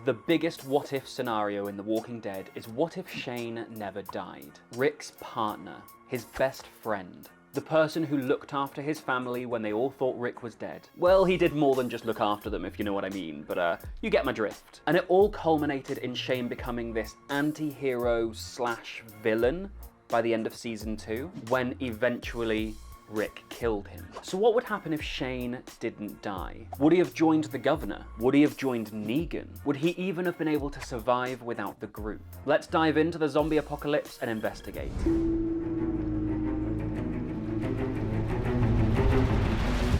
The biggest what-if scenario in The Walking Dead is what if Shane never died? Rick's partner, his best friend, the person who looked after his family when they all thought Rick was dead. Well, he did more than just look after them, if you know what I mean, but you get my drift. And it all culminated in Shane becoming this anti-hero slash villain by the end of season 2, when eventually Rick killed him. So what would happen if Shane didn't die? Would he have joined the governor? Would he have joined Negan? Would he even have been able to survive without the group? Let's dive into the zombie apocalypse and investigate.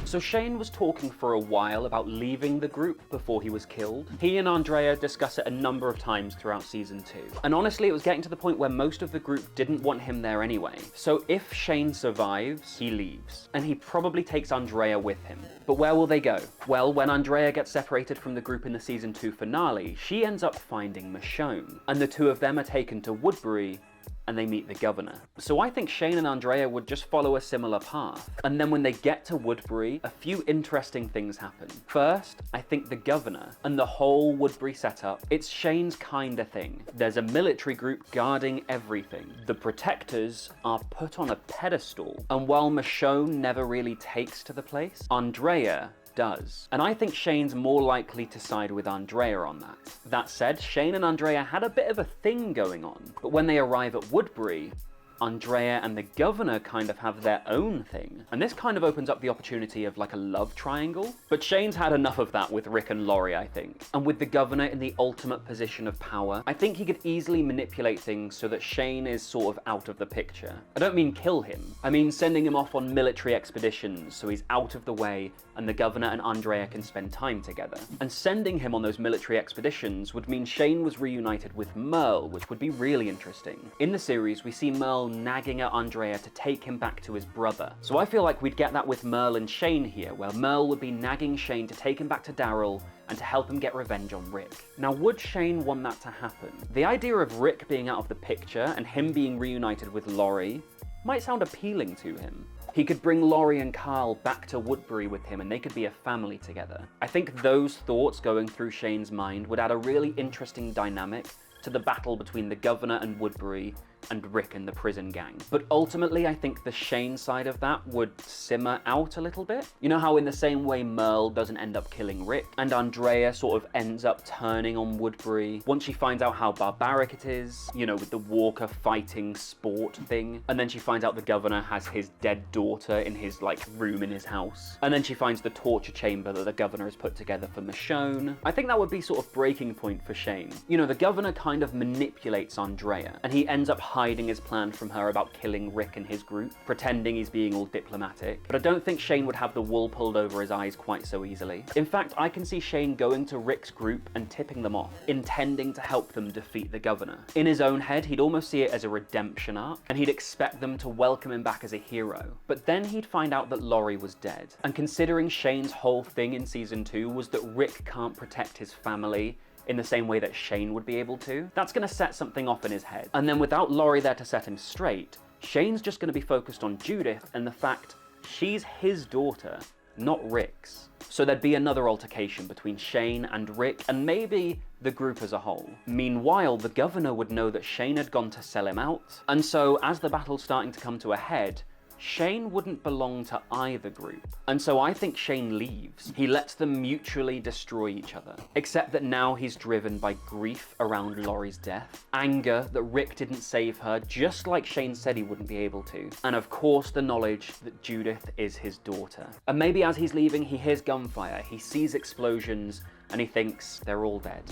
So Shane was talking for a while about leaving the group before he was killed. He and Andrea discuss it a number of times throughout season 2. And honestly, it was getting to the point where most of the group didn't want him there anyway. So if Shane survives, he leaves. And he probably takes Andrea with him. But where will they go? Well, when Andrea gets separated from the group in the season 2 finale, she ends up finding Michonne. And the two of them are taken to Woodbury, and they meet the governor. So I think Shane and Andrea would just follow a similar path. And then when they get to Woodbury, a few interesting things happen. First, I think the governor and the whole Woodbury setup, it's Shane's kind of thing. There's a military group guarding everything. The protectors are put on a pedestal. And while Michonne never really takes to the place, Andrea does. And I think Shane's more likely to side with Andrea on that. That said, Shane and Andrea had a bit of a thing going on, but when they arrive at Woodbury, Andrea and the governor kind of have their own thing. And this kind of opens up the opportunity of like a love triangle. But Shane's had enough of that with Rick and Laurie, I think. And with the governor in the ultimate position of power, I think he could easily manipulate things so that Shane is sort of out of the picture. I don't mean kill him. I mean sending him off on military expeditions so he's out of the way and the governor and Andrea can spend time together. And sending him on those military expeditions would mean Shane was reunited with Merle, which would be really interesting. In the series, we see Merle nagging at Andrea to take him back to his brother. So I feel like we'd get that with Merle and Shane here, where Merle would be nagging Shane to take him back to Daryl and to help him get revenge on Rick. Now, would Shane want that to happen? The idea of Rick being out of the picture and him being reunited with Laurie might sound appealing to him. He could bring Laurie and Carl back to Woodbury with him and they could be a family together. I think those thoughts going through Shane's mind would add a really interesting dynamic to the battle between the governor and Woodbury and Rick and the prison gang. But ultimately, I think the Shane side of that would simmer out a little bit. You know how in the same way Merle doesn't end up killing Rick, and Andrea sort of ends up turning on Woodbury once she finds out how barbaric it is, you know, with the Walker fighting sport thing. And then she finds out the governor has his dead daughter in his, like, room in his house. And then she finds the torture chamber that the governor has put together for Michonne. I think that would be sort of breaking point for Shane. You know, the governor kind of manipulates Andrea, and he ends up hiding his plan from her about killing Rick and his group, pretending he's being all diplomatic. But I don't think Shane would have the wool pulled over his eyes quite so easily. In fact, I can see Shane going to Rick's group and tipping them off, intending to help them defeat the governor. In his own head, he'd almost see it as a redemption arc, and he'd expect them to welcome him back as a hero. But then he'd find out that Laurie was dead. And considering Shane's whole thing in season 2 was that Rick can't protect his family in the same way that Shane would be able to, that's gonna set something off in his head. And then without Laurie there to set him straight, Shane's just gonna be focused on Judith and the fact she's his daughter, not Rick's. So there'd be another altercation between Shane and Rick and maybe the group as a whole. Meanwhile, the governor would know that Shane had gone to sell him out. And so as the battle's starting to come to a head, Shane wouldn't belong to either group. And so I think Shane leaves. He lets them mutually destroy each other. Except that now he's driven by grief around Laurie's death, anger that Rick didn't save her, just like Shane said he wouldn't be able to, and of course the knowledge that Judith is his daughter. And maybe as he's leaving, he hears gunfire, he sees explosions, and he thinks they're all dead.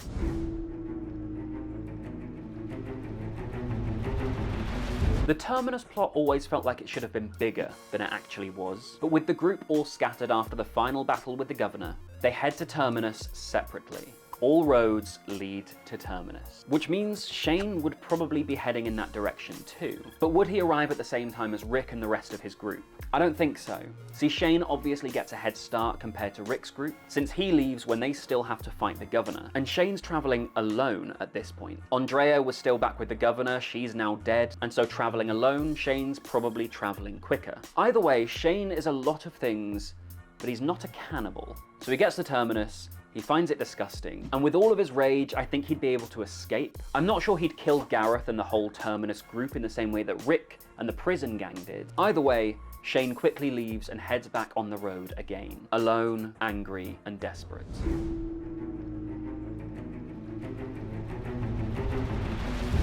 The Terminus plot always felt like it should have been bigger than it actually was, but with the group all scattered after the final battle with the governor, they head to Terminus separately. All roads lead to Terminus, which means Shane would probably be heading in that direction too. But would he arrive at the same time as Rick and the rest of his group? I don't think so. See, Shane obviously gets a head start compared to Rick's group, since he leaves when they still have to fight the governor, and Shane's traveling alone at this point. Andrea was still back with the governor, she's now dead, and so traveling alone, Shane's probably traveling quicker. Either way, Shane is a lot of things, but he's not a cannibal. So he gets to Terminus, He finds it disgusting, and with all of his rage, I think he'd be able to escape. I'm not sure he'd kill Gareth and the whole Terminus group in the same way that Rick and the prison gang did. Either way, Shane quickly leaves and heads back on the road again, alone, angry, and desperate.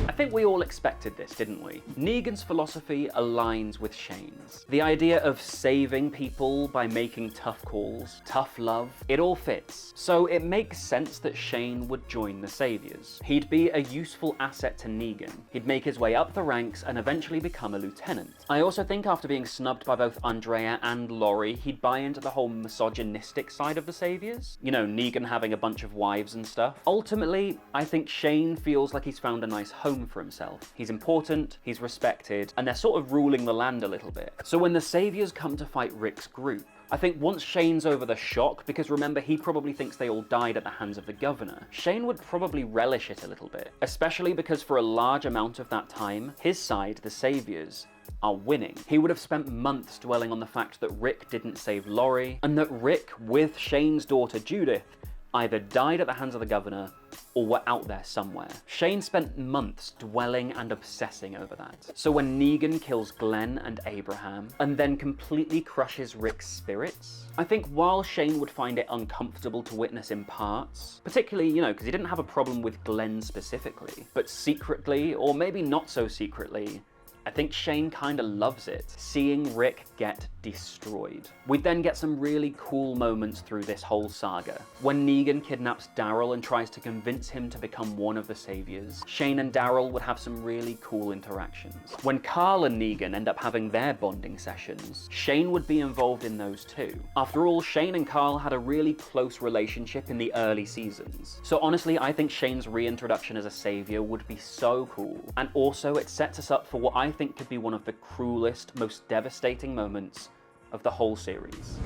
I think we all expected this, didn't we? Negan's philosophy aligns with Shane's. The idea of saving people by making tough calls, tough love, it all fits. So it makes sense that Shane would join the Saviors. He'd be a useful asset to Negan. He'd make his way up the ranks and eventually become a lieutenant. I also think after being snubbed by both Andrea and Laurie, he'd buy into the whole misogynistic side of the Saviors. You know, Negan having a bunch of wives and stuff. Ultimately, I think Shane feels like he's found a nice home for himself. He's important, he's respected, and they're sort of ruling the land a little bit. So when the Saviors come to fight Rick's group, I think once Shane's over the shock, because remember, he probably thinks they all died at the hands of the governor, Shane would probably relish it a little bit, especially because for a large amount of that time, his side, the Saviors, are winning. He would have spent months dwelling on the fact that Rick didn't save Laurie, and that Rick, with Shane's daughter Judith, either died at the hands of the governor or were out there somewhere. Shane spent months dwelling and obsessing over that. So when Negan kills Glenn and Abraham, and then completely crushes Rick's spirits, I think while Shane would find it uncomfortable to witness in parts, particularly, you know, because he didn't have a problem with Glenn specifically, but secretly, or maybe not so secretly, I think Shane kinda loves it, seeing Rick get destroyed. We then get some really cool moments through this whole saga. When Negan kidnaps Daryl and tries to convince him to become one of the Saviors, Shane and Daryl would have some really cool interactions. When Carl and Negan end up having their bonding sessions, Shane would be involved in those too. After all, Shane and Carl had a really close relationship in the early seasons. So honestly, I think Shane's reintroduction as a Savior would be so cool. And also, it sets us up for what I think could be one of the cruelest, most devastating moments of the whole series.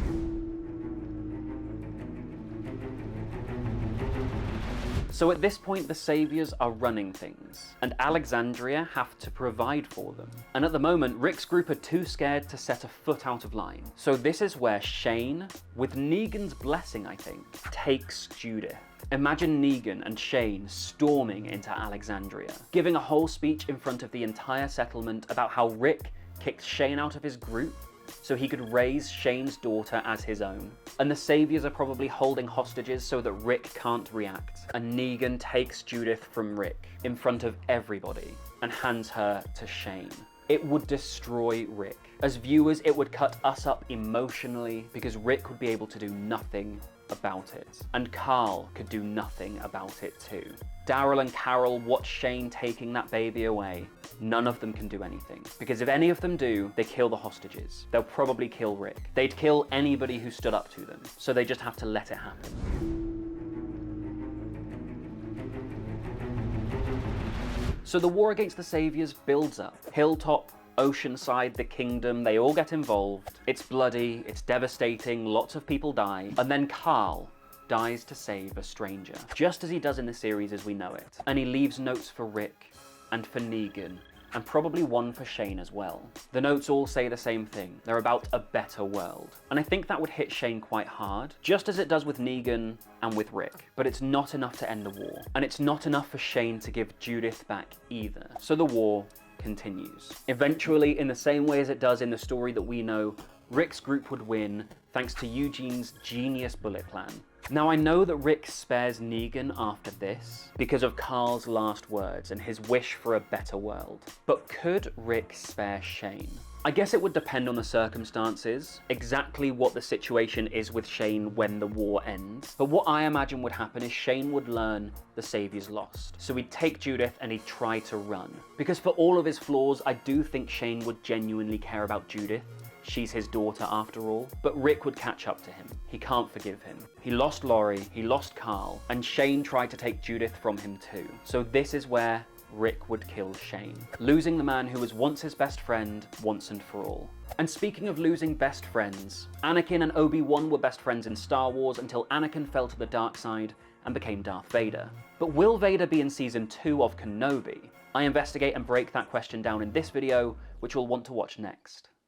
So at this point, the Saviors are running things, and Alexandria have to provide for them. And at the moment, Rick's group are too scared to set a foot out of line. So this is where Shane, with Negan's blessing I think, takes Judith. Imagine Negan and Shane storming into Alexandria, giving a whole speech in front of the entire settlement about how Rick kicked Shane out of his group so he could raise Shane's daughter as his own. And the Saviors are probably holding hostages so that Rick can't react. And Negan takes Judith from Rick in front of everybody and hands her to Shane. It would destroy Rick. As viewers, it would cut us up emotionally because Rick would be able to do nothing about it. And Carl could do nothing about it too. Daryl and Carol watch Shane taking that baby away. None of them can do anything. Because if any of them do, they kill the hostages. They'll probably kill Rick. They'd kill anybody who stood up to them. So they just have to let it happen. So the war against the Saviors builds up. Hilltop, Oceanside, the Kingdom, they all get involved. It's bloody, it's devastating, lots of people die. And then Carl dies to save a stranger, just as he does in the series as we know it. And he leaves notes for Rick, and for Negan, and probably one for Shane as well. The notes all say the same thing. They're about a better world. And I think that would hit Shane quite hard, just as it does with Negan and with Rick. But it's not enough to end the war. And it's not enough for Shane to give Judith back either. So the war continues. Eventually, in the same way as it does in the story that we know, Rick's group would win thanks to Eugene's genius bullet plan. Now I know that Rick spares Negan after this because of Carl's last words and his wish for a better world. But could Rick spare Shane? I guess it would depend on the circumstances, exactly what the situation is with Shane when the war ends. But what I imagine would happen is Shane would learn the Saviors lost. So he'd take Judith and he'd try to run. Because for all of his flaws, I do think Shane would genuinely care about Judith. She's his daughter after all. But Rick would catch up to him. He can't forgive him. He lost Laurie, he lost Carl, and Shane tried to take Judith from him too. So this is where Rick would kill Shane, losing the man who was once his best friend once and for all. And speaking of losing best friends, Anakin and Obi-Wan were best friends in Star Wars until Anakin fell to the dark side and became Darth Vader. But will Vader be in Season 2 of Kenobi? I investigate and break that question down in this video, which you'll want to watch next.